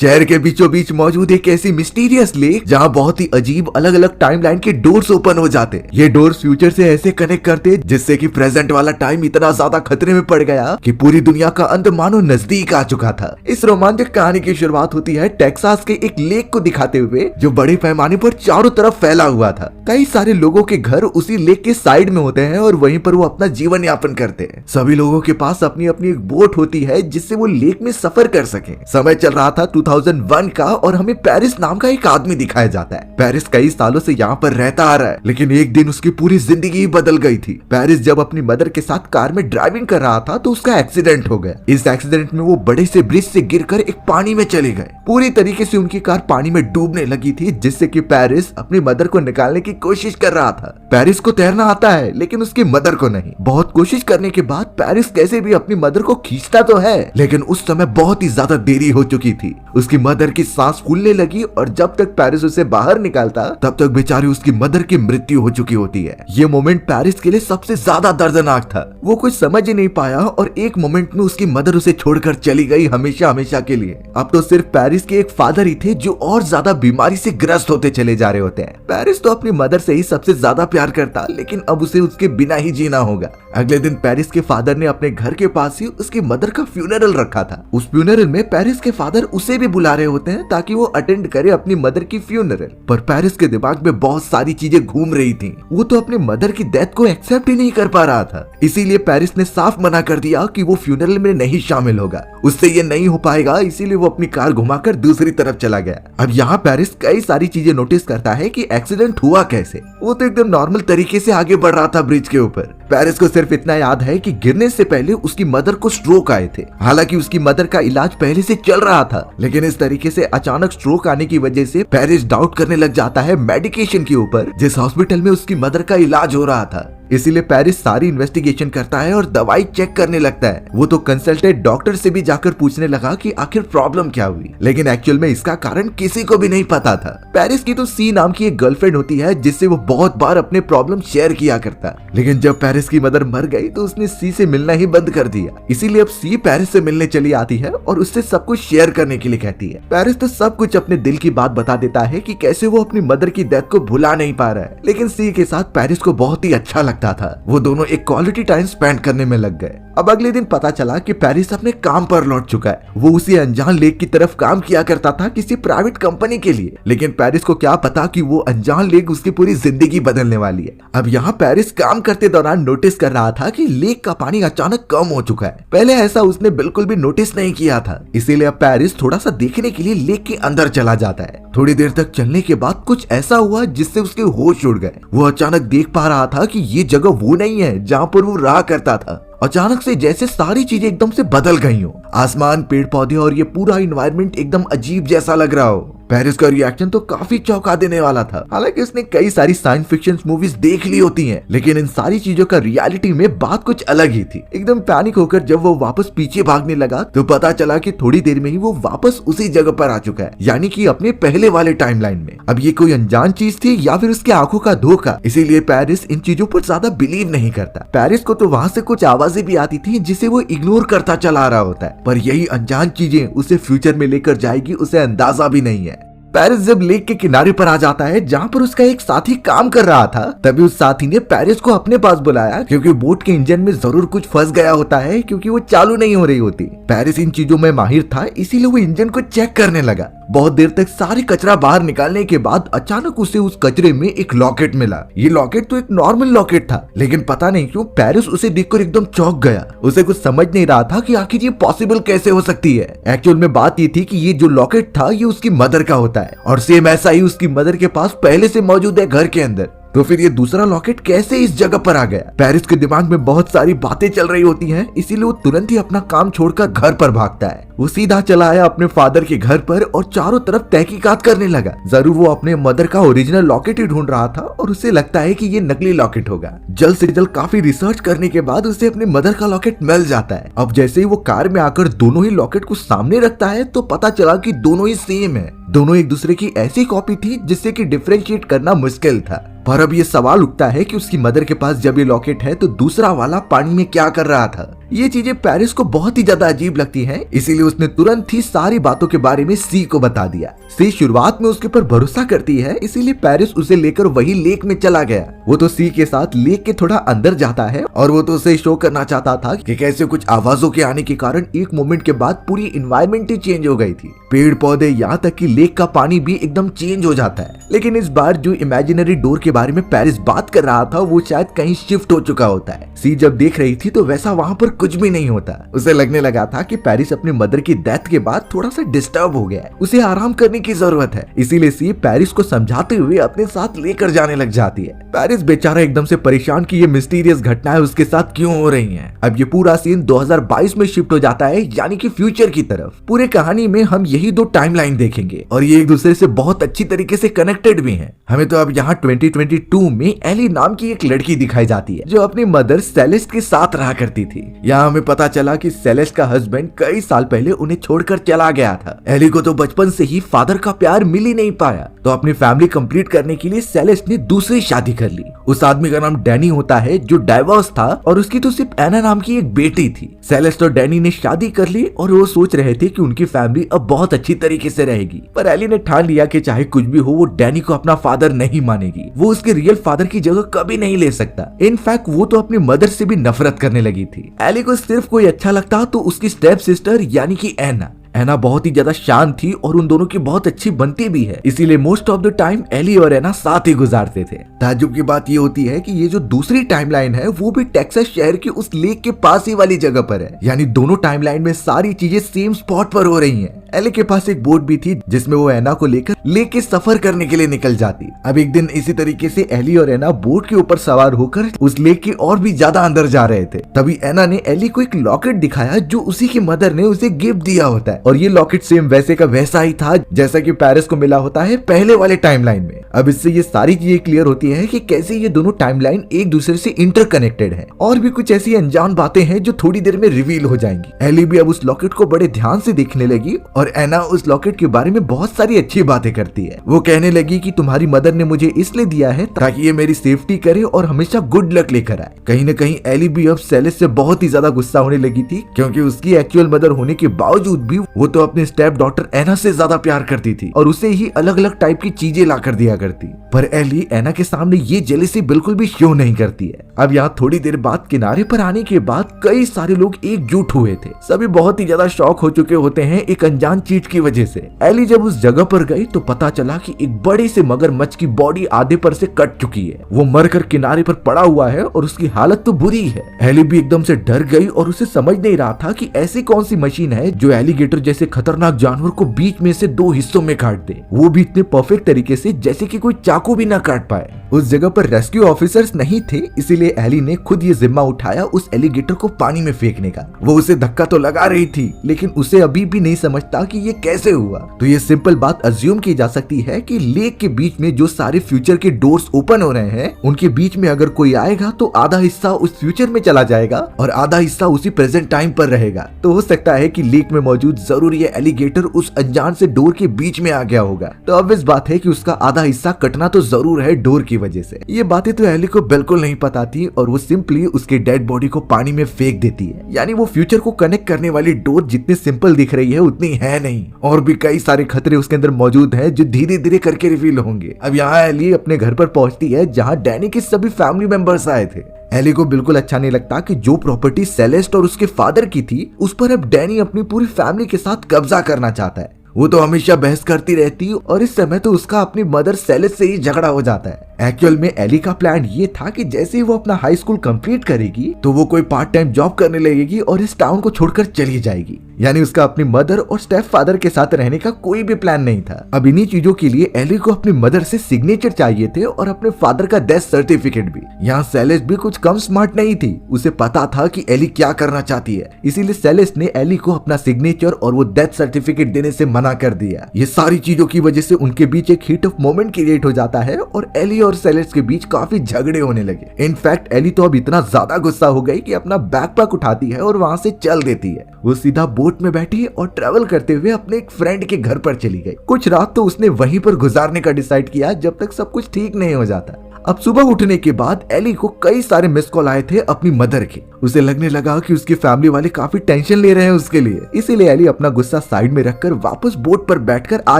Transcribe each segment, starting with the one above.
शहर के बीचों बीच मौजूद एक ऐसी मिस्टीरियस लेक जहाँ बहुत ही अजीब अलग अलग टाइमलाइन के डोर्स ओपन हो जाते। ये डोर्स फ्यूचर से ऐसे कनेक्ट करते जिससे कि प्रेजेंट वाला टाइम इतना ज्यादा खतरे में पड़ गया कि पूरी दुनिया का अंत मानो नजदीक आ चुका था। इस रोमांचक कहानी की शुरुआत होती है टेक्सास के एक लेक को दिखाते हुए जो बड़े पैमाने पर चारों तरफ फैला हुआ था। कई सारे लोगों के घर उसी लेक के साइड में होते हैं और वहीं पर वो अपना जीवन यापन करते हैं। सभी लोगों के पास अपनी अपनी एक बोट होती है जिससे वो लेक में सफर कर सके। समय चल रहा था 2001 का और हमें पेरिस नाम का एक आदमी दिखाया जाता है। पेरिस कई सालों से यहाँ पर रहता आ रहा है, लेकिन एक दिन उसकी पूरी जिंदगी बदल गई थी। पेरिस जब अपनी मदर के साथ कार में ड्राइविंग कर रहा था तो उसका एक्सीडेंट हो गया। इस एक्सीडेंट में वो बड़े से ब्रिज से गिरकर एक पानी में चले गए। पूरी तरीके से उनकी कार पानी में डूबने लगी थी, जिससे कि पेरिस अपनी मदर को निकालने की कोशिश कर रहा था। पेरिस को तैरना आता है लेकिन उसकी मदर को नहीं। बहुत कोशिश करने के बाद पेरिस कैसे भी अपनी मदर को खींचता तो है, लेकिन उस समय बहुत ही ज्यादा देरी हो चुकी थी। उसकी मदर की सांस फूलने लगी और जब तक पेरिस उसे बाहर निकालता तब तक बेचारी उसकी मदर की मृत्यु हो चुकी होती है। ये मोमेंट पेरिस के लिए सबसे ज्यादा दर्दनाक था। वो कुछ समझ ही नहीं पाया और एक मोमेंट में उसकी मदर उसे छोड़कर चली गई हमेशा हमेशा के लिए। अब तो सिर्फ पेरिस के एक फादर ही थे जो और ज्यादा बीमारी से ग्रस्त होते चले जा रहे होते हैं। पेरिस तो अपनी मदर से ही सबसे ज्यादा प्यार करता, लेकिन अब उसे उसके बिना ही जीना होगा। अगले दिन पेरिस के फादर ने अपने घर के पास ही उसकी मदर का फ्यूनरल रखा था। उस फ्यूनरल में पेरिस के फादर उसे भी बुला रहे होते हैं ताकि वो अटेंड करे अपनी मदर की फ्यूनरल। पर पेरिस के दिमाग में बहुत सारी चीजें घूम रही थी। वो तो अपने मदर की डेथ को एक्सेप्ट ही नहीं कर पा रहा था। इसीलिए पेरिस ने साफ मना कर दिया कि वो फ्यूनरल में नहीं शामिल होगा, उससे ये नहीं हो पाएगा। इसीलिए वो अपनी कार घुमाकर दूसरी तरफ चला गया। अब यहाँ पेरिस कई सारी चीजें नोटिस करता है कि एक्सीडेंट हुआ कैसे। वो तो एकदम नॉर्मल तरीके से आगे बढ़ रहा था ब्रिज के ऊपर। पेरिस को सिर्फ इतना याद है कि गिरने से पहले उसकी मदर को स्ट्रोक आए थे। हालांकि उसकी मदर का इलाज पहले से चल रहा था, लेकिन इस तरीके से अचानक स्ट्रोक आने की वजह से पेरिस डाउट करने लग जाता है मेडिकेशन के ऊपर जिस हॉस्पिटल में उसकी मदर का इलाज हो रहा था। इसीलिए पेरिस सारी इन्वेस्टिगेशन करता है और दवाई चेक करने लगता है। वो तो कंसल्टेंट डॉक्टर से भी जाकर पूछने लगा कि आखिर प्रॉब्लम क्या हुई, लेकिन एक्चुअल में इसका कारण किसी को भी नहीं पता था। पेरिस की तो सी नाम की एक गर्लफ्रेंड होती है जिससे वो बहुत बार अपने प्रॉब्लम शेयर किया करता, लेकिन जब पेरिस की मदर मर गई तो उसने सी से मिलना ही बंद कर दिया। इसीलिए अब सी पेरिस से मिलने चली आती है और उससे सब कुछ शेयर करने के लिए कहती है। पेरिस तो सब कुछ अपने दिल की बात बता देता है कि कैसे वो अपनी मदर की डेथ को भुला नहीं पा रहा है, लेकिन सी के साथ पेरिस को बहुत ही अच्छा लगता था। वो दोनों एक क्वालिटी टाइम स्पेंड करने में लग गए। अब अगले दिन पता चला कि पेरिस अपने काम पर लौट चुका है। वो उसी अनजान लेक की तरफ काम किया करता था किसी प्राइवेट कंपनी के लिए, लेकिन पेरिस को क्या पता कि वो अनजान लेक उसकी पूरी जिंदगी बदलने वाली है। अब यहाँ पेरिस काम करते दौरान नोटिस कर रहा था कि लेक का पानी अचानक कम हो चुका है। पहले ऐसा उसने बिल्कुल भी नोटिस नहीं किया था। इसीलिए अब पेरिस थोड़ा सा देखने के लिए लेक के अंदर चला जाता है। थोड़ी देर तक चलने के बाद कुछ ऐसा हुआ जिससे उसके होश उड़ गए। वो अचानक देख पा रहा था कि ये जगह वो नहीं है जहाँ पर वो रहा करता था। अचानक से जैसे सारी चीजें एकदम से बदल गई हो। आसमान, पेड़ पौधे और ये पूरा इन्वायरमेंट एकदम अजीब जैसा लग रहा हो। पेरिस का रिएक्शन तो काफी चौंका देने वाला था। हालांकि उसने कई सारी साइंस फिक्शन मूवीज देख ली होती हैं, लेकिन इन सारी चीजों का रियलिटी में बात कुछ अलग ही थी। एकदम पैनिक होकर जब वो वापस पीछे भागने लगा तो पता चला कि थोड़ी देर में ही वो वापस उसी जगह पर आ चुका है, यानी कि अपने पहले वाले टाइमलाइन में। अब ये कोई अनजान चीज थी या फिर उसकी आंखों का धोखा, इसीलिए पेरिस इन चीजों पर ज्यादा बिलीव नहीं करता। पेरिस को तो वहाँ से कुछ आवाजें भी आती थी जिसे वो इग्नोर करता चला रहा होता है, पर यही अनजान चीजें उसे फ्यूचर में लेकर जाएगी उसे अंदाजा भी नहीं है। पेरिस जब लेक के किनारे पर आ जाता है जहाँ पर उसका एक साथी काम कर रहा था, तभी उस साथी ने पेरिस को अपने पास बुलाया क्योंकि बोट के इंजन में जरूर कुछ फंस गया होता है क्योंकि वो चालू नहीं हो रही होती। पेरिस इन चीजों में माहिर था, इसीलिए वो इंजन को चेक करने लगा। बहुत देर तक सारी कचरा बाहर निकालने के बाद अचानक उसे उस कचरे में एक लॉकेट मिला। ये लॉकेट तो एक नॉर्मल लॉकेट था, लेकिन पता नहीं क्यों पेरिस उसे देखकर एकदम चौंक गया। उसे कुछ समझ नहीं रहा था कि आखिर ये पॉसिबल कैसे हो सकती है। एक्चुअल में बात ये थी कि ये जो लॉकेट था ये उसकी मदर का होता है और सेम ऐसा ही उसकी मदर के पास पहले से मौजूद है घर के अंदर। तो फिर ये दूसरा लॉकेट कैसे इस जगह पर आ गया? पेरिस के दिमाग में बहुत सारी बातें चल रही होती हैं, इसीलिए वो तुरंत ही अपना काम छोड़कर घर पर भागता है। वो सीधा चला आया अपने फादर के घर पर और चारों तरफ तहकीकात करने लगा। जरूर वो अपने मदर का ओरिजिनल लॉकेट ही ढूंढ रहा था और उसे लगता है कि ये नकली लॉकेट होगा। जल्द से जल्द काफी रिसर्च करने के बाद उसे अपने मदर का लॉकेट मिल जाता है। अब जैसे ही वो कार में आकर दोनों ही लॉकेट को सामने रखता है तो पता चला कि दोनों ही सेम है। दोनों एक दूसरे की ऐसी कॉपी थी जिससे कि डिफरेंशिएट करना मुश्किल था। पर अब ये सवाल उठता है कि उसकी मदर के पास जब ये लॉकेट है तो दूसरा वाला पानी में क्या कर रहा था? ये चीजें पेरिस को बहुत ही ज्यादा अजीब लगती हैं, इसीलिए उसने तुरंत ही सारी बातों के बारे में सी को बता दिया। सी शुरुआत में उसके ऊपर भरोसा करती है, इसीलिए पेरिस उसे लेकर वही लेक में चला गया। वो तो सी के साथ लेक के थोड़ा अंदर जाता है और वो तो उसे शो करना चाहता था कि कैसे कुछ आवाजों के आने के कारण एक मोमेंट के बाद पूरी इन्वायरमेंट ही चेंज हो गई थी। पेड़ पौधे यहाँ तक कि लेक का पानी भी एकदम चेंज हो जाता है। लेकिन इस बार जो इमेजिनरी डोर के बारे में पेरिस बात कर रहा था वो शायद कहीं शिफ्ट हो चुका होता है। सी जब देख रही थी तो वैसा वहाँ पर कुछ भी नहीं होता। उसे लगने लगा था कि पेरिस अपनी मदर की डेथ के बाद थोड़ा सा डिस्टर्ब हो गया है, उसे आराम करने की जरूरत है। इसीलिए सी पेरिस को समझाते हुए अपने साथ लेकर जाने लग जाती है। पेरिस बेचारा एकदम से परेशान कि ये मिस्टीरियस घटनाएं उसके साथ क्यों हो रही हैं। अब ये पूरा सीन 2022 में शिफ्ट हो जाता है, यानी कि फ्यूचर की तरफ। पूरे कहानी में हम यही दो टाइमलाइन देखेंगे और ये एक दूसरे से बहुत अच्छी तरीके से कनेक्टेड भी हैं। हमें तो अब यहाँ 2022 में एली नाम की एक लड़की दिखाई जाती है जो अपनी मदर सेलेस्ट के साथ रहा करती थी। यहाँ हमें पता चला कि सेलेस्ट का हस्बैंड कई साल पहले उन्हें छोड़कर चला गया था। एली को तो बचपन से ही फादर का प्यार मिल ही नहीं पाया, तो अपनी फैमिली कंप्लीट करने के लिए सेलेस्ट ने दूसरी शादी कर ली। उस आदमी का नाम डैनी होता है जो डाइवोर्स था और उसकी तो सिर्फ एना नाम की एक बेटी थी। सेलेस्ट और डैनी ने शादी कर ली और वो सोच रहे थे कि उनकी फैमिली अब बहुत अच्छी तरीके से रहेगी, पर एली ने ठान लिया कि चाहे कुछ भी हो वो डैनी को अपना फादर नहीं मानेगी। वो उसके रियल फादर की जगह कभी नहीं ले सकता। इनफैक्ट वो तो अपनी मदर से भी नफरत करने लगी थी। एली को सिर्फ कोई अच्छा लगता तो उसकी स्टेप सिस्टर यानी कि एना बहुत ही ज्यादा शांत थी और उन दोनों की बहुत अच्छी बनती भी है, इसीलिए most of the time Ellie और एना साथ ही गुजारते थे। ताज्जुब की बात ये होती है कि ये जो दूसरी टाइमलाइन है वो भी टेक्सास शहर के उस लेक के पास ही वाली जगह पर है, यानी दोनों टाइमलाइन में सारी चीजें सेम स्पॉट पर हो रही हैं। एली के पास एक बोट भी थी जिसमें वो एना को लेकर लेक के सफर करने के लिए निकल जाती। अब एक दिन इसी तरीके से एली और एना बोट के ऊपर सवार होकर उस लेक के और भी ज्यादा अंदर जा रहे थे। तभी एना ने एली को एक लॉकेट दिखाया जो उसी की मदर ने उसे गिफ्ट दिया होता है, और ये लॉकेट सेम वैसे का वैसा ही था जैसा कि पेरिस को मिला होता है पहले वाले टाइमलाइन में। अब इससे ये सारी चीजें क्लियर होती है कि कैसे ये दोनों टाइमलाइन एक दूसरे से इंटरकनेक्टेड है, और भी कुछ ऐसी अनजान बातें हैं जो थोड़ी देर में रिवील हो जाएंगी। एली भी अब उस लॉकेट को बड़े ध्यान से देखने लगी और एना उस लॉकेट के बारे में बहुत सारी अच्छी बातें करती है। वो कहने लगी कि तुम्हारी मदर ने मुझे इसलिए दिया है ताकि ये मेरी सेफ्टी करे और हमेशा गुड लक लेकर आए। कहीं न कहीं एली भी अब सेलेस से बहुत ही ज्यादा गुस्सा होने लगी थी, क्योंकि उसकी एक्चुअल मदर होने के बावजूद भी वो तो अपने स्टेप डॉटर एना से ज्यादा प्यार करती थी और उसे ही अलग अलग टाइप की चीजें ला कर दिया करती। पर एली एना के सामने ये जेलसी बिल्कुल भी शो नहीं करती है। अब यहाँ थोड़ी देर बाद किनारे पर आने के बाद कई सारे लोग एकजुट हुए थे। सभी बहुत ही ज्यादा शॉक हो चुके होते हैं एक अनजान चीज की वजह से। एली जब उस जगह पर गई तो पता चला कि एक बड़े से मगरमच्छ की बॉडी आधे पर से कट चुकी है। वो मरकर किनारे पर पड़ा हुआ है और उसकी हालत तो बुरी है। एली भी एकदम से डर गई और उसे समझ नहीं रहा था कि ऐसी कौन सी मशीन है जो एलिगेटर जैसे खतरनाक जानवर को बीच में से दो हिस्सों में काट दे, वो भी इतने परफेक्ट तरीके से जैसे कि कोई चाकू भी ना काट पाए। उस जगह पर रेस्क्यू ऑफिसर्स नहीं थे, इसीलिए एली ने खुद ये जिम्मा उठाया उस एलिगेटर को पानी में फेंकने का। वो उसे धक्का तो लगा रही थी, लेकिन उसे अभी भी नहीं समझता कि ये कैसे हुआ। तो ये सिंपल बात अज्यूम की जा सकती है कि लेक के बीच में जो सारे फ्यूचर के डोर्स ओपन हो रहे हैं, उनके बीच में अगर कोई आएगा तो आधा हिस्सा उस फ्यूचर में चला जाएगा और आधा हिस्सा उसी प्रेजेंट टाइम पर रहेगा। तो हो सकता है कि लेक में मौजूद जरूर ये एलिगेटर उस अनजान से डोर के बीच में आ गया होगा। तो ऑब्वियस बात है कि उसका आधा हिस्सा कटना तो जरूर है डोर की वजह से। ये बातें तो एली को बिल्कुल नहीं पता थी और वो सिंपली उसके डेड बॉडी को पानी में फेंक देती है। यानी वो फ्यूचर को कनेक्ट करने वाली डोर जितनी सिंपल दिख रही है उतनी है नहीं, और भी कई सारे खतरे उसके अंदर मौजूद हैं जो धीरे धीरे करके रिवील होंगे। अब यहाँ एली अपने घर पर पहुंचती है जहाँ डैनी के सभी फैमिली मेंबर्स आए थे। एली को बिल्कुल अच्छा नहीं लगता कि जो प्रॉपर्टी सेलेस्ट और उसके फादर की थी उस पर अब डैनी अपनी पूरी फैमिली के साथ कब्जा करना चाहता है। वो तो हमेशा बहस करती रहती और इस समय तो उसका अपनी मदर सेलेस्ट से ही झगड़ा हो जाता है। एक्चुअल में एली का प्लान ये था कि जैसे ही वो अपना हाई स्कूल कंप्लीट करेगी तो वो कोई पार्ट टाइम जॉब करने लगेगी और इस टाउन को छोड़कर चली जाएगी। यानी उसका अपनी मदर और स्टेप फादर के साथ रहने का कोई भी प्लान नहीं था। अब इन्हीं चीजों के लिए एली को अपनी मदर से सिग्नेचर चाहिए थे और अपने फादर का डेथ सर्टिफिकेट भी। यहाँ सेलेस्ट भी कुछ कम स्मार्ट नहीं थी, उसे पता था कि एली क्या करना चाहती है, इसीलिए सेलेस्ट ने एली को अपना सिग्नेचर और वो डेथ सर्टिफिकेट देने से मना कर दिया। ये सारी चीजों की वजह से उनके बीच एक हीट ऑफ मोमेंट क्रिएट हो जाता है और एली और सेलेस्ट के बीच काफी झगड़े होने लगे। इनफैक्ट एली तो अब इतना ज्यादा गुस्सा हो गई कि अपना बैकपैक उठाती है और वहाँ से चल देती है। वो सीधा बोट में बैठी और ट्रेवल करते हुए अपने एक फ्रेंड के घर पर चली गई। कुछ रात तो उसने वहीं पर गुजारने का डिसाइड किया जब तक सब कुछ ठीक नहीं हो जाता। अब सुबह उठने के बाद एली को कई सारे मिस कॉल आए थे अपनी मदर के। उसे लगने लगा कि उसकी फैमिली वाले काफी टेंशन ले रहे हैं उसके लिए, इसीलिए एली अपना गुस्सा साइड में रखकर वापस बोट पर बैठकर आ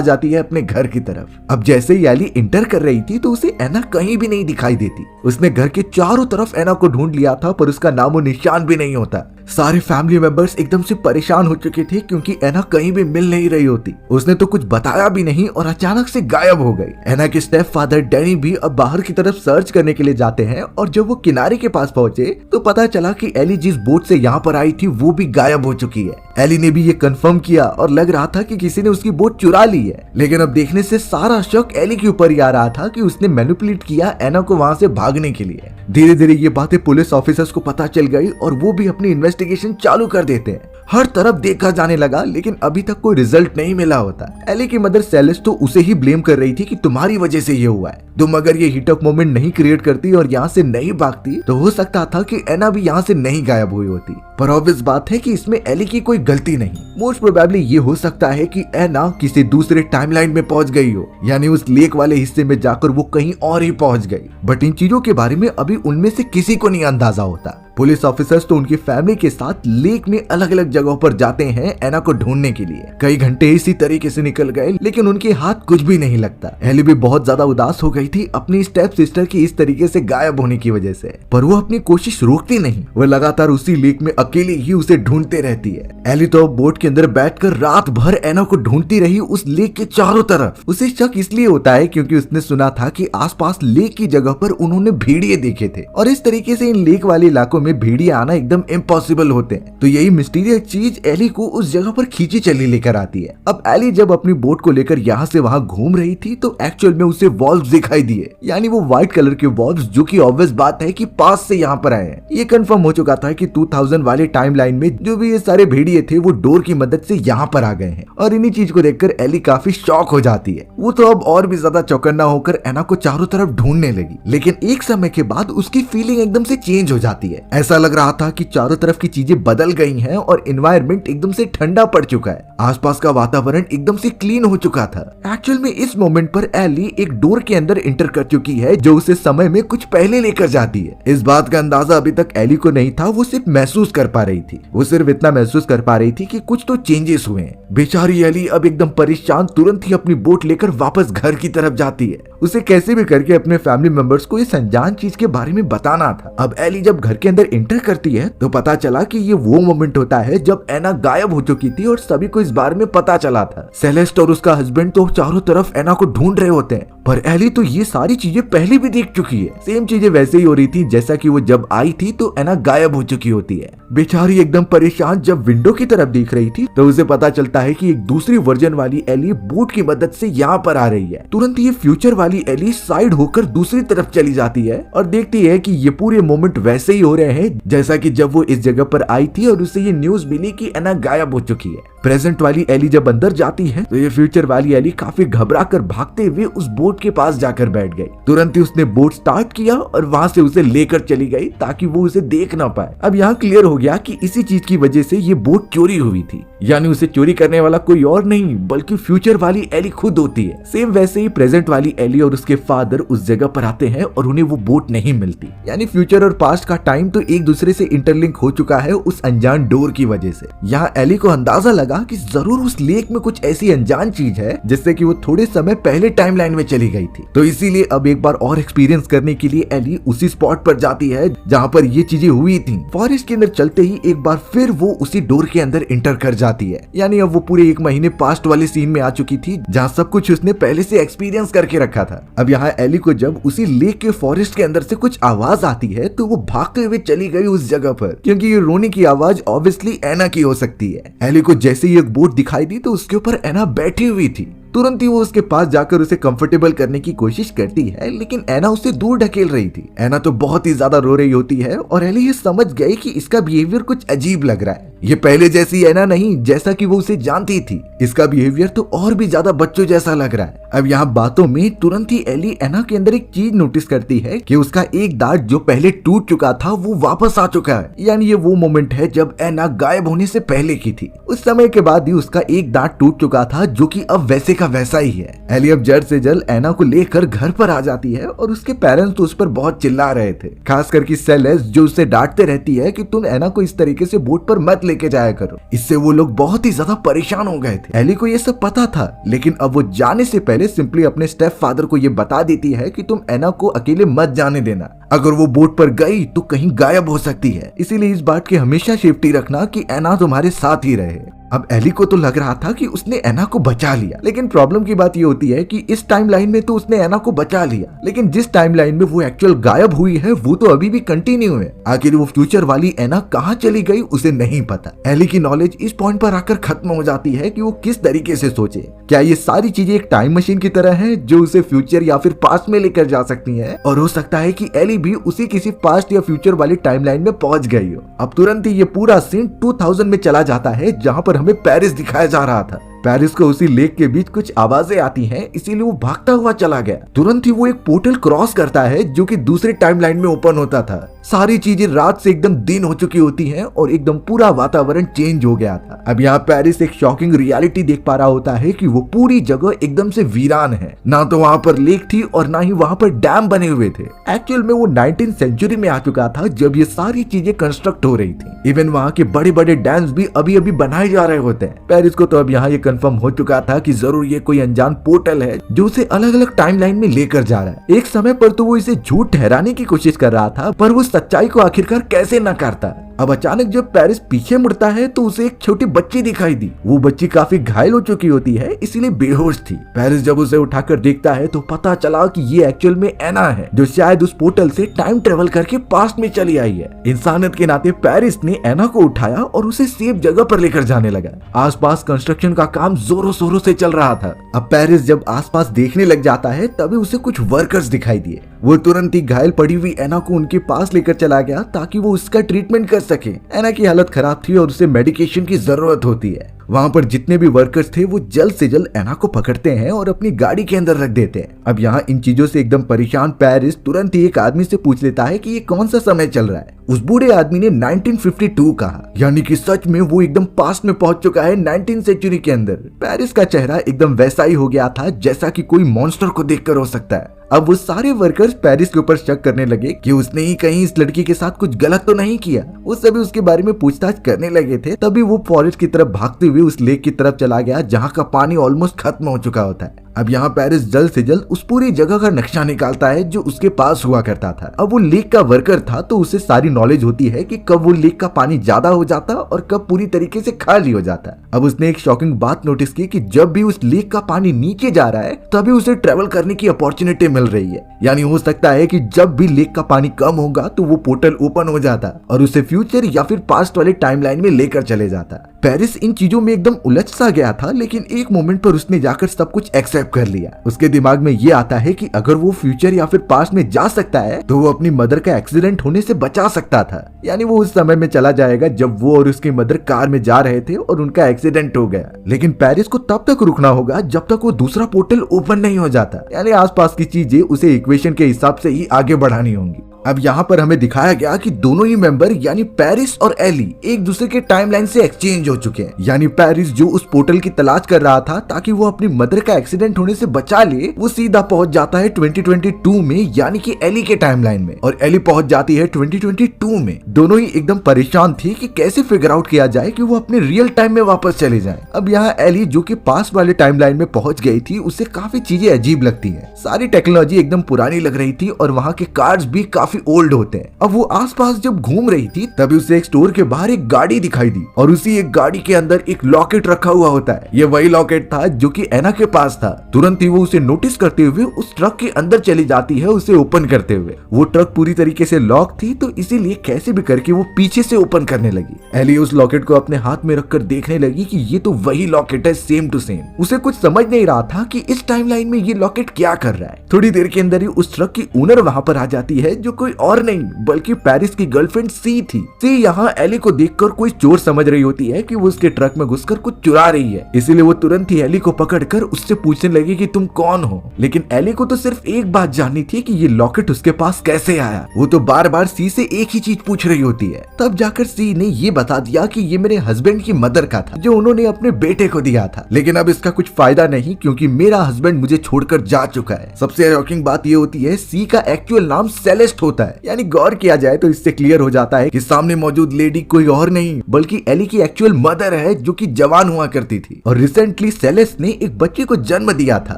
जाती है अपने घर की तरफ। अब जैसे ही एली इंटर कर रही थी तो उसे एना कहीं भी नहीं दिखाई देती। उसने घर के चारों तरफ एना को ढूंढ लिया था पर उसका नामो निशान भी नहीं होता। सारे फैमिली मेंबर्स एकदम से परेशान हो चुके थे क्योंकि एना कहीं भी मिल नहीं रही होती। उसने तो कुछ बताया भी नहीं और अचानक से गायब हो गई। एना के स्टेप फादर डैनी भी अब बाहर की तरफ सर्च करने के लिए जाते हैं और जब वो किनारे के पास पहुंचे तो पता चला कि एली जिस बोट से यहाँ पर आई थी वो भी गायब हो चुकी है। एली ने भी ये कंफर्म किया और लग रहा था कि किसी ने उसकी बोट चुरा ली है, लेकिन अब देखने से सारा शक एली के ऊपर ही आ रहा था कि उसने मैनिपुलेट किया एना को वहाँ से भागने के लिए। धीरे धीरे ये बातें पुलिस ऑफिसर्स को पता चल गई और वो भी अपनी इन्वेस्टिगेशन चालू कर देते हैं। हर तरफ देखा जाने लगा लेकिन अभी तक कोई रिजल्ट नहीं मिला होता। एली की मदर सेलेस्ट तो उसे ही ब्लेम कर रही थी कि तुम्हारी वजह से ये हुआ है। तुम अगर ये हिट अप मोमेंट नहीं क्रिएट करती और यहाँ से नहीं भागती तो हो सकता था कि एना भी यहाँ से नहीं गायब हुई होती। पर ऑब्वियस बात है कि इसमें एली की कोई गलती नहीं। मोस्ट प्रोबेबली ये हो सकता है कि एना किसी दूसरे टाइमलाइन में पहुंच गई हो, यानी उस लेक वाले हिस्से में जाकर वो कहीं और ही पहुंच गई। बट इन चीजों के बारे में अभी उनमें से किसी को नहीं अंदाजा होता। पुलिस ऑफिसर्स तो उनकी फैमिली के साथ लेक में अलग अलग जगहों पर जाते हैं एना को ढूंढने के लिए। कई घंटे इसी तरीके से निकल गए लेकिन उनके हाथ कुछ भी नहीं लगता। एली भी बहुत ज्यादा उदास हो गई थी अपनी स्टेप सिस्टर की इस तरीके से गायब होने की वजह से, पर वो अपनी कोशिश रोकती नहीं। वो लगातार उसी लेक में अकेली ही उसे ढूंढते रहती है। एली तो बोट के अंदर बैठकर रात भर एना को ढूंढती रही उस लेक के चारों तरफ। उसे शक इसलिए होता है क्योंकि उसने सुना था कि आसपास लेक की जगह पर उन्होंने भेड़िए देखे थे और इस तरीके से इन लेक वाले इलाकों में भेड़िए आना एकदम इम्पॉसिबल होते हैं। तो यही मिस्टीरियस चीज एली को उस जगह पर खींची चली लेकर आती है। अब एली जब अपनी बोट को लेकर यहाँ से वहाँ घूम रही थी तो एक्चुअल में उसे वॉल्व्स दिखाई दिए, यानी वो व्हाइट कलर के वॉल्व्स, जो कि ऑब्वियस बात है कि पास से यहाँ पर आए हैं। ये कंफर्म हो चुका था कि 2000 वाले टाइमलाइन में जो भी ये सारे भेड़िए थे वो डोर की मदद से यहाँ पर आ गए हैं। और इन्हीं चीज को देखकर एली काफी शॉक हो जाती है। वो तो अब और भी ज्यादा चौकन्ना होकर एना को चारों तरफ ढूंढने लगी, लेकिन एक समय के बाद उसकी फीलिंग एकदम से चेंज हो जाती है। ऐसा लग रहा था कि चारों तरफ की चीजें बदल गई हैं और एनवायरनमेंट एकदम से ठंडा पड़ चुका है। आसपास का वातावरण एकदम से क्लीन हो चुका था। एक्चुअल में इस मोमेंट पर एली एक डोर के अंदर एंटर कर चुकी है जो उसे समय में कुछ पहले लेकर जाती है। इस बात का अंदाजा अभी तक एली को नहीं था, वो सिर्फ महसूस कर पा रही थी। वो सिर्फ इतना महसूस कर पा रही थी कि कुछ तो चेंजेस हुए हैं। बेचारी एली अब एकदम परेशान तुरंत ही अपनी बोट लेकर वापस घर की तरफ जाती है। उसे कैसे भी करके अपने फैमिली मेंबर्स को इस अनजान चीज के बारे में बताना था। अब एली जब घर के अंदर एंटर करती है तो पता चला कि ये वो मोमेंट होता है जब एना गायब हो चुकी थी और सभी को इस बारे में पता चला था। सेलेस्ट और उसका हस्बैंड तो चारों तरफ एना को ढूंढ रहे होते हैं, पर एली तो ये सारी चीजें पहले भी देख चुकी है। सेम चीजें वैसे ही हो रही थी जैसा कि वो जब आई थी तो एना गायब हो चुकी होती है। बेचारी एकदम परेशान जब विंडो की तरफ देख रही थी तो उसे पता चलता है कि एक दूसरी वर्जन वाली एली बोट की मदद से यहाँ पर आ रही है। तुरंत ये फ्यूचर वाली एली साइड होकर दूसरी तरफ चली जाती है और देखती है कि ये पूरे मोमेंट वैसे ही हो रहे हैं जैसा कि जब वो इस जगह पर आई थी और उसे ये न्यूज मिली कि एना गायब हो चुकी है। प्रेजेंट वाली एली जब अंदर जाती है तो ये फ्यूचर वाली एली काफी घबरा कर भागते हुए उस बोट के पास जाकर बैठ गई। तुरंत ही उसने बोट स्टार्ट किया और वहां से उसे लेकर चली गई ताकि वो उसे देख ना पाए। अब यहाँ क्लियर हो गया कि इसी चीज की वजह से ये बोट चोरी हुई थी, यानी उसे चोरी करने वाला कोई और नहीं बल्कि फ्यूचर वाली एली खुद होती है। सेम वैसे ही प्रेजेंट वाली एली और उसके फादर उस जगह पर आते हैं और उन्हें वो बोट नहीं मिलती, यानी फ्यूचर और पास्ट का टाइम तो एक दूसरे से इंटरलिंक हो चुका है उस अनजान डोर की वजह से। यहाँ एली को अंदाजा लगा कि जरूर उस लेक में कुछ ऐसी अनजान चीज है जिससे कि वो थोड़े समय पहले टाइमलाइन में चली गई थी। तो इसीलिए अब एक बार और एक्सपीरियंस करने के लिए एली उसी स्पॉट पर जाती है जहाँ पर ये चीजें हुई थी। फॉरेस्ट के अंदर चलते ही एक बार फिर वो उसी डोर के अंदर एंटर कर जाती है, यानी अब वो पूरे 1 महीने पास्ट वाले सीन में आ चुकी थी जहाँ सब कुछ उसने पहले से एक्सपीरियंस करके रखा था। अब यहाँ एली को जब उसी लेक के फॉरेस्ट के अंदर से कुछ आवाज आती है तो वो भागते हुए चली गई उस जगह पर, क्योंकि ये रोने की आवाज ऑब्वियसली एना की हो सकती है। एली को जैसे ही एक बोट दिखाई दी तो उसके ऊपर एना बैठी हुई थी। तुरंत ही वो उसके पास जाकर उसे कंफर्टेबल करने की कोशिश करती है, लेकिन एना उसे दूर ढकेल रही थी। एना तो बहुत ही ज्यादा रो रही होती है और एली ये समझ गई कि इसका बिहेवियर कुछ अजीब लग रहा है। ये पहले जैसी एना नहीं जैसा कि वो उसे जानती थी। इसका बिहेवियर तो और भी ज्यादा बच्चों जैसा लग रहा है। अब यहाँ बातों में तुरंत ही एली एना के अंदर एक चीज नोटिस करती है कि उसका एक दांत जो पहले टूट चुका था वो वापस आ चुका है। यानी ये वो मोमेंट है जब एना गायब होने से पहले की थी। उस समय के बाद ही उसका एक दांत टूट चुका था जो कि अब वैसे का वैसा ही है। एली अब जल्द से जल्द एना को लेकर घर पर आ जाती है और उसके पेरेंट्स तो उस पर बहुत चिल्ला रहे थे, खास करके सेलेस जो उसे डांटते रहती है कि तुम एना को इस तरीके से बोट पर मत लेके जाया करो। इससे वो लोग बहुत ही ज्यादा परेशान हो गए थे। एली को ये सब पता था, लेकिन अब वो जाने से पहले सिंपली अपने स्टेप फादर को ये बता देती है कि तुम एना को अकेले मत जाने देना। अगर वो बोट पर गई तो कहीं गायब हो सकती है, इसीलिए इस बात की हमेशा सेफ्टी रखना कि एना तुम्हारे साथ ही रहे। अब एली को तो लग रहा था कि उसने एना को बचा लिया, लेकिन प्रॉब्लम की बात ये होती है कि इस टाइमलाइन में तो उसने एना को बचा लिया, लेकिन जिस टाइमलाइन में वो एक्चुअल गायब हुई है वो तो अभी भी कंटिन्यू है। आखिर वो फ्यूचर वाली एना कहाँ चली गई उसे नहीं पता। एली की नॉलेज इस पॉइंट पर आकर खत्म हो जाती है कि वो किस तरीके से सोचे। क्या ये सारी चीजें एक टाइम मशीन की तरह है जो उसे फ्यूचर या फिर पास्ट में लेकर जा सकती है, और हो सकता है कि एली भी उसी किसी पास्ट या फ्यूचर वाली टाइमलाइन में पहुंच गई हो। अब तुरंत ही ये पूरा सीन 2000 में चला जाता है जहाँ पर हमें पेरिस दिखाया जा रहा था। पेरिस को उसी लेक के बीच कुछ आवाजें आती हैं, इसीलिए वो भागता हुआ चला गया। तुरंत ही वो एक पोर्टल क्रॉस करता है जो कि दूसरे टाइमलाइन में ओपन होता था। सारी चीजें रात से एकदम दिन हो चुकी होती हैं और एकदम पूरा वातावरण चेंज हो गया था। अब यहाँ पेरिस एक शॉकिंग रियलिटी देख पा रहा होता है कि वो पूरी जगह एकदम से वीरान है। ना तो वहाँ पर लेक थी और ना ही वहाँ पर डैम बने हुए थे। एक्चुअल में वो 19th सेंचुरी में आ चुका था जब ये सारी चीजें कंस्ट्रक्ट हो रही थी। इवन वहाँ के बड़े बड़े डैम्स भी अभी अभी बनाए जा रहे होते हैं। पेरिस को तो अब यहाँ ये कंफर्म हो चुका था कि जरूर ये कोई अनजान पोर्टल है जो उसे अलग अलग टाइमलाइन में लेकर जा रहा है। एक समय पर तो वो इसे झूठ ठहराने की कोशिश कर रहा था, पर वो सच्चाई को आखिरकार कैसे न करता। अब अचानक जब पेरिस पीछे मुड़ता है तो उसे एक छोटी बच्ची दिखाई दी। वो बच्ची काफी घायल हो चुकी होती है, इसीलिए बेहोश थी। पेरिस जब उसे उठाकर देखता है तो पता चला कि ये एक्चुअल में एना है, जो शायद उस पोर्टल से टाइम ट्रेवल करके पास्ट में चली आई है। इंसानियत के नाते पेरिस ने एना को उठाया और उसे सेफ जगह पर लेकर जाने लगा। आसपास कंस्ट्रक्शन का काम जोरों शोरों से चल रहा था। अब पेरिस जब आसपास देखने लग जाता है तभी उसे कुछ वर्कर्स दिखाई दिए। वो तुरंत ही घायल पड़ी हुई एना को उनके पास लेकर चला गया ताकि वो उसका ट्रीटमेंट कर सके। एना की हालत खराब थी और उसे मेडिकेशन की जरूरत होती है। वहाँ पर जितने भी वर्कर्स थे वो जल्द से जल्द एना को पकड़ते हैं और अपनी गाड़ी के अंदर रख देते हैं। अब यहाँ इन चीजों से एकदम परेशान पेरिस तुरंत ही एक आदमी से पूछ लेता है कि ये कौन सा समय चल रहा है। उस बूढ़े आदमी ने 1952 कहा, यानी कि सच में वो एकदम पास्ट में पहुंच चुका है 19th सेंचुरी के अंदर। पेरिस का चेहरा एकदम वैसा ही हो गया था जैसा कि कोई मॉन्स्टर को देखकर हो सकता है। अब वो सारे वर्कर्स पेरिस के ऊपर शक करने लगे कि उसने ही कहीं इस लड़की के साथ कुछ गलत तो नहीं किया। वो सभी उसके बारे में पूछताछ करने लगे थे। तभी वो फॉरेस्ट की तरफ भागते हुए उस लेक की तरफ चला गया जहाँ का पानी ऑलमोस्ट खत्म हो चुका होता है। अब यहाँ पेरिस जल्द से जल्द उस पूरी जगह का नक्शा निकालता है जो उसके पास हुआ करता था। अब वो लेक का वर्कर था तो उसे सारी नॉलेज होती है कि कब वो लेक का पानी ज्यादा हो जाता और कब पूरी तरीके से खाली हो जाता। अब उसने एक शॉकिंग बात नोटिस की कि जब भी उस लेक का पानी नीचे जा रहा है तभी उसे ट्रेवल करने की अपॉर्चुनिटी मिल रही है। यानी हो सकता है कि जब भी लेक का पानी कम होगा तो वो पोर्टल ओपन हो जाता और उसे फ्यूचर या फिर पास्ट वाले टाइमलाइन में लेकर चले जाता। पेरिस इन चीजों में एकदम उलझ सा गया था, लेकिन एक मोमेंट पर उसने जाकर सब कुछ एक्सेप्ट कर लिया। उसके दिमाग में ये आता है कि अगर वो फ्यूचर या फिर पास्ट में जा सकता है तो वो अपनी मदर का एक्सीडेंट होने से बचा सकता था। यानी वो उस समय में चला जाएगा जब वो और उसकी मदर कार में जा रहे थे और उनका एक्सीडेंट हो गया। लेकिन पेरिस को तब तक रुकना होगा जब तक वो दूसरा पोर्टल ओपन नहीं हो जाता। यानी आसपास की चीजें उसे इक्वेशन के हिसाब से ही आगे बढ़ानी होंगी। अब यहाँ पर हमें दिखाया गया कि दोनों ही मेंबर यानी पेरिस और एली एक दूसरे के टाइमलाइन से एक्सचेंज हो चुके हैं। यानी पेरिस जो उस पोर्टल की तलाश कर रहा था ताकि वो अपनी मदर का एक्सीडेंट होने से बचा ले, वो सीधा पहुंच जाता है 2022 में यानी कि एली के टाइमलाइन में, और एली पहुंच जाती है 2022 में। दोनों ही एकदम परेशान थी कि कैसे फिगर आउट किया जाए कि वो अपने रियल टाइम में वापस चले जाए। अब यहाँ एली जो कि पास वाले टाइमलाइन में पहुंच गई थी उसे काफी चीजें अजीब लगती है। सारी टेक्नोलॉजी एकदम पुरानी लग रही थी और वहाँ के कार्ड्स भी काफी ओल्ड होते हैं। अब वो आसपास जब घूम रही थी तभी उसे एक स्टोर के बाहर एक गाड़ी दिखाई दी और उसी एक गाड़ी के अंदर एक लॉकेट रखा हुआ होता है। ये वही लॉकेट था जो कि एना के पास था। तुरंत ही वो उसे नोटिस करते हुए उस ट्रक के अंदर चली जाती है उसे ओपन करते हुए। वो ट्रक पूरी तरीके से लॉक थी तो इसीलिए कैसे भी करके वो पीछे से ओपन करने लगी। एली उस लॉकेट को अपने हाथ में रखकर देखने लगी कि ये तो वही लॉकेट है, सेम टू सेम। उसे कुछ समझ नहीं रहा था कि इस टाइमलाइन में ये लॉकेट क्या कर रहा है। थोड़ी देर के अंदर ही उस ट्रक की ओनर वहां पर आ जाती है जो कोई और नहीं बल्कि पेरिस की गर्लफ्रेंड सी थी। सी यहाँ एली को देखकर कोई चोर समझ रही होती है कि वो उसके ट्रक में घुसकर कुछ चुरा रही है, इसीलिए वो तुरंत ही एली को पकड़कर उससे पूछने लगी कि तुम कौन हो। लेकिन एली को तो सिर्फ एक बात जाननी थी कि ये लॉकेट उसके पास कैसे आया। वो तो बार बार सी से एक ही चीज पूछ रही होती है। तब जाकर सी ने ये बता दिया कि ये मेरे हस्बैंड की मदर का था जो उन्होंने अपने बेटे को दिया था, लेकिन अब इसका कुछ फायदा नहीं क्योंकि मेरा हस्बैंड मुझे छोड़कर जा चुका है। सबसे शॉकिंग बात ये होती है सी का एक्चुअल नाम सेलेस्ट होता है। यानी गौर किया जाए तो इससे क्लियर हो जाता है कि सामने मौजूद लेडी कोई और नहीं बल्कि एली की एक्चुअल मदर है जो कि जवान हुआ करती थी और रिसेंटली सेलेस्ट ने एक बच्चे को जन्म दिया था।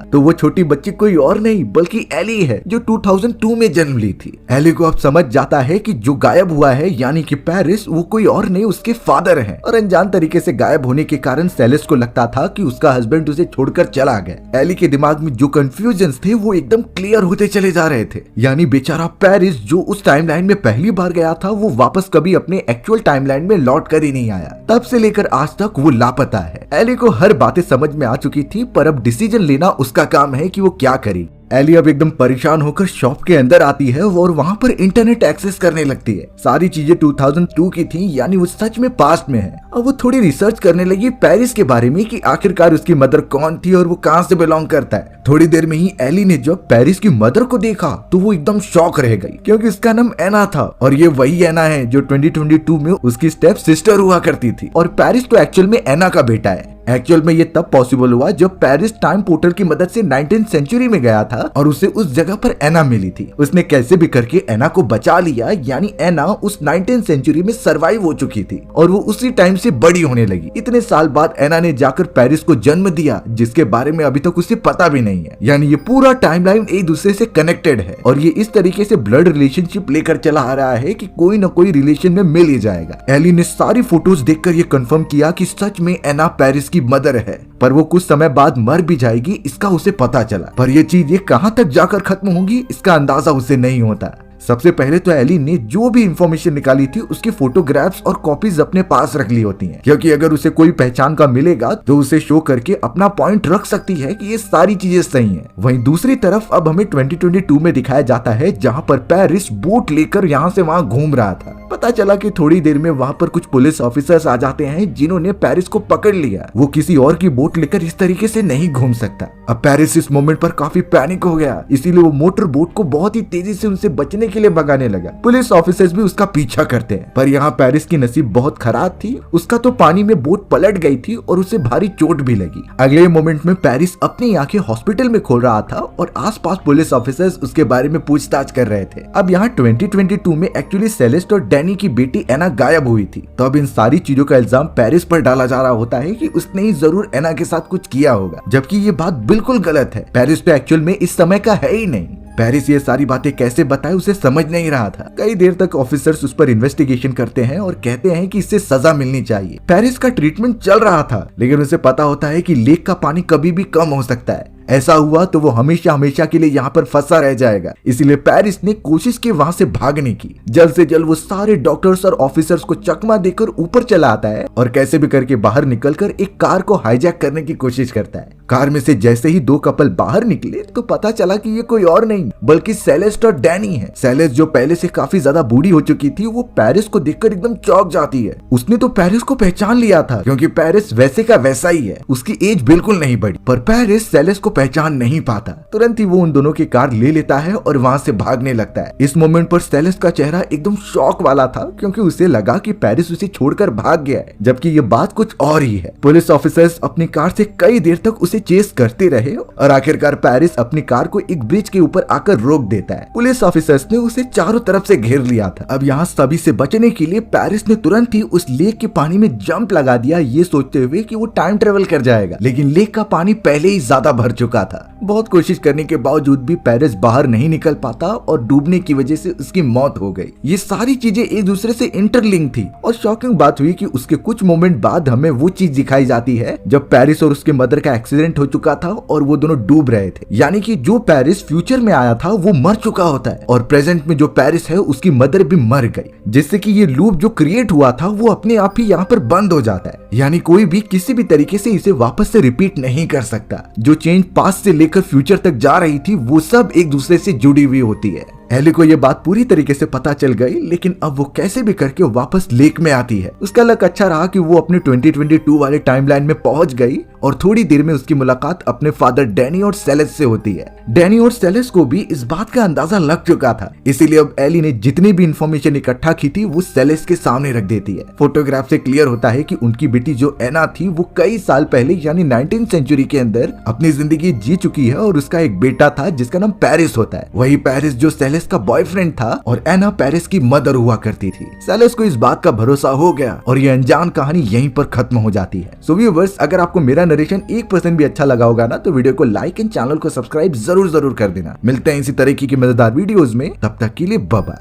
तो वो छोटी बच्ची कोई और नहीं बल्कि एली है जो 2002 में जन्म ली थी। एली को अब समझ जाता है कि जो गायब हुआ है यानी कि पेरिस वो कोई और नहीं उसके फादर है और अनजान तरीके से गायब होने के कारण सेलेस्ट को लगता था कि उसका हस्बैंड उसे छोड़कर चला गया। एली के दिमाग में जो कंफ्यूजन थे वो एकदम क्लियर होते चले जा रहे थे। यानी बेचारा पेरिस जो उस टाइमलाइन में पहली बार गया था वो वापस कभी अपने एक्चुअल टाइमलाइन में लौट कर ही नहीं आया। तब से लेकर आज तक वो लापता है। एली को हर बातें समझ में आ चुकी थी पर अब डिसीजन लेना उसका काम है कि वो क्या करे। एली अब एकदम परेशान होकर शॉप के अंदर आती है और वहाँ पर इंटरनेट एक्सेस करने लगती है। सारी चीजें 2002 की थी यानी वो सच में पास्ट में है। अब वो थोड़ी रिसर्च करने लगी पेरिस के बारे में कि आखिरकार उसकी मदर कौन थी और वो कहाँ से बिलोंग करता है। थोड़ी देर में ही एली ने जब पेरिस की मदर को देखा तो वो एकदम शॉक रह गई क्योंकि उसका नाम एना था और ये वही एना है जो 2022 में उसकी स्टेप सिस्टर हुआ करती थी और पेरिस तो एक्चुअल में एना का बेटा है। एक्चुअल में ये तब पॉसिबल हुआ जब पेरिस टाइम पोर्टल की मदद से 19th सेंचुरी में गया था और उसे उस जगह पर एना मिली थी। उसने कैसे भी करके एना को बचा लिया यानी एना उस 19th सेंचुरी में सरवाइव हो चुकी थी और वो उसी टाइम से बड़ी होने लगी। इतने साल बाद एना ने जाकर पेरिस को जन्म दिया जिसके बारे में अभी तक उसे पता भी नहीं है। यानी ये पूरा टाइमलाइन एक दूसरे से कनेक्टेड है और ये इस तरीके से ब्लड रिलेशनशिप लेकर चला आ रहा है कि कोई न कोई रिलेशन में मिल ही जाएगा। एली ने सारी फोटोज देखकर ये कंफर्म किया कि सच में एना पेरिस की मदर है पर वो कुछ समय बाद मर भी जाएगी इसका उसे पता चला। पर ये चीज ये कहाँ तक जाकर खत्म होगी इसका अंदाजा उसे नहीं होता। सबसे पहले तो एली ने जो भी इंफॉर्मेशन निकाली थी उसकी फोटोग्राफ्स और कॉपीज अपने पास रख ली होती हैं क्योंकि अगर उसे कोई पहचान का मिलेगा तो उसे शो करके अपना पॉइंट रख सकती है कि ये सारी चीजें सही हैं। वहीं दूसरी तरफ अब हमें 2022 में दिखाया जाता है जहां पर पेरिस बोट लेकर यहां से वहां घूम रहा था। पता चला कि थोड़ी देर में वहां पर कुछ पुलिस ऑफिसर्स आ जाते हैं जिन्होंने पेरिस को पकड़ लिया। वो किसी और की बोट लेकर इस तरीके से नहीं घूम सकता। अब पेरिस इस मोमेंट पर काफी पैनिक हो गया इसीलिए वो मोटर बोट को बहुत ही तेजी से उनसे बचने के लिए भगाने लगा। पुलिस ऑफिसर्स भी उसका पीछा करते हैं पर यहाँ पेरिस की नसीब बहुत खराब थी। उसका तो पानी में बोट पलट गई थी और उसे भारी चोट भी लगी। अगले मोमेंट में पेरिस अपनी आंखें हॉस्पिटल में खोल रहा था और आसपास पुलिस ऑफिसर्स उसके बारे में पूछताछ कर रहे थे। अब यहाँ 2022 में एक्चुअली सेलेस्ट और डैनी की बेटी एना गायब हुई थी तो अब इन सारी चीजों का इल्जाम पेरिस पर डाला जा रहा होता है कि उसने ही जरूर एना के साथ कुछ किया होगा, जबकि ये बात बिल्कुल गलत है। पेरिस तो एक्चुअल में इस समय का है ही नहीं। पेरिस ये सारी बातें कैसे बताए उसे समझ नहीं रहा था। कई देर तक ऑफिसर्स उस पर इन्वेस्टिगेशन करते हैं और कहते हैं कि इससे सजा मिलनी चाहिए। पेरिस का ट्रीटमेंट चल रहा था लेकिन उसे पता होता है कि लेक का पानी कभी भी कम हो सकता है। ऐसा हुआ तो वो हमेशा हमेशा के लिए यहाँ पर फंसा रह जाएगा। इसीलिए पेरिस ने कोशिश की वहाँ से भागने की। जल्द से जल्द वो सारे डॉक्टर्स और ऑफिसर्स को चकमा देकर ऊपर चला आता है और कैसे भी करके बाहर निकलकर एक कार को हाईजैक करने की कोशिश करता है। कार में से जैसे ही दो कपल बाहर निकले तो पता चला कि ये कोई और नहीं बल्कि सेलेस्ट और डैनी है। सेलेस्ट जो पहले से काफी ज्यादा बूढ़ी हो चुकी थी वो पेरिस को देखकर एकदम चौंक जाती है। उसने तो पेरिस को पहचान लिया था क्योंकि पेरिस वैसे का वैसा ही है, उसकी एज बिल्कुल नहीं बढ़ी। पर पेरिस सेलेस्ट को पहचान नहीं पाता। तुरंत ही वो उन दोनों की कार ले लेता है और वहाँ से भागने लगता है। इस मोमेंट पर सेलेस्ट का चेहरा एकदम शॉक वाला था क्योंकि उसे लगा कि पेरिस उसे छोड़कर भाग गया है, जबकि ये बात कुछ और ही है। पुलिस ऑफिसर्स अपनी कार से कई देर तक उसे चेस करते रहे और आखिरकार पेरिस अपनी कार को एक ब्रिज के ऊपर आकर रोक देता है। पुलिस ऑफिसर्स ने उसे चारों तरफ से घेर लिया था। अब यहाँ सभी से बचने के लिए पेरिस ने तुरंत ही उस लेक के पानी में जंप लगा दिया, ये सोचते हुए कि वो टाइम ट्रेवल कर जाएगा। लेकिन लेक का पानी पहले ही ज्यादा भर चुका था। बहुत कोशिश करने के बावजूद भी पेरिस बाहर नहीं निकल पाता और डूबने की वजह से उसकी मौत हो गई। ये सारी चीजें एक दूसरे से इंटरलिंक थी और शॉकिंग बात हुई कि उसके कुछ मोमेंट बाद हमें वो चीज दिखाई जाती है जब पेरिस और उसके मदर का एक्सीडेंट हो चुका था और वो दोनों डूब रहे थे। यानी कि जो पेरिस फ्यूचर में आया था वो मर चुका होता है और प्रेजेंट में जो पेरिस है उसकी मदर भी मर गई, जिससे कि ये लूप जो क्रिएट हुआ था वो अपने आप ही यहाँ पर बंद हो जाता है। यानी कोई भी किसी भी तरीके से इसे वापस से रिपीट नहीं कर सकता। जो चेंज पास्ट से लेकर फ्यूचर तक जा रही थी वो सब एक दूसरे से जुड़ी हुई होती है। एली को ये बात पूरी तरीके से पता चल गई, लेकिन अब वो कैसे भी करके वापस लेक में आती है। उसका लक अच्छा रहा कि वो अपने 2022 वाले टाइमलाइन में पहुंच गई और थोड़ी देर में उसकी मुलाकात अपने फादर डैनी और सेलेस से होती है। डैनी और सेलेस को भी इस बात का अंदाजा लग चुका था, इसीलिए अब एली ने जितनी भी इंफॉर्मेशन इकट्ठा की थी वो सेलेस के सामने रख देती है। फोटोग्राफ से क्लियर होता है कि उनकी बेटी जो एना थी वो कई साल पहले यानी 19th सेंचुरी के अंदर अपनी जिंदगी जी चुकी है और उसका एक बेटा था जिसका नाम पेरिस होता है। वही पेरिस जो सेलेस का बॉयफ्रेंड था और एना पेरिस की मदर हुआ करती थी। सेलेस को इस बात का भरोसा हो गया और ये अनजान कहानी यहीं पर खत्म हो जाती है। सो व्यूअर्स, अगर आपको मेरा नरेशन 1% भी अच्छा लगा होगा ना तो वीडियो को लाइक एंड चैनल को सब्सक्राइब जरूर कर देना। मिलते हैं इसी तरीके की मजेदार वीडियोस में, तब तक के लिए बाय बाय।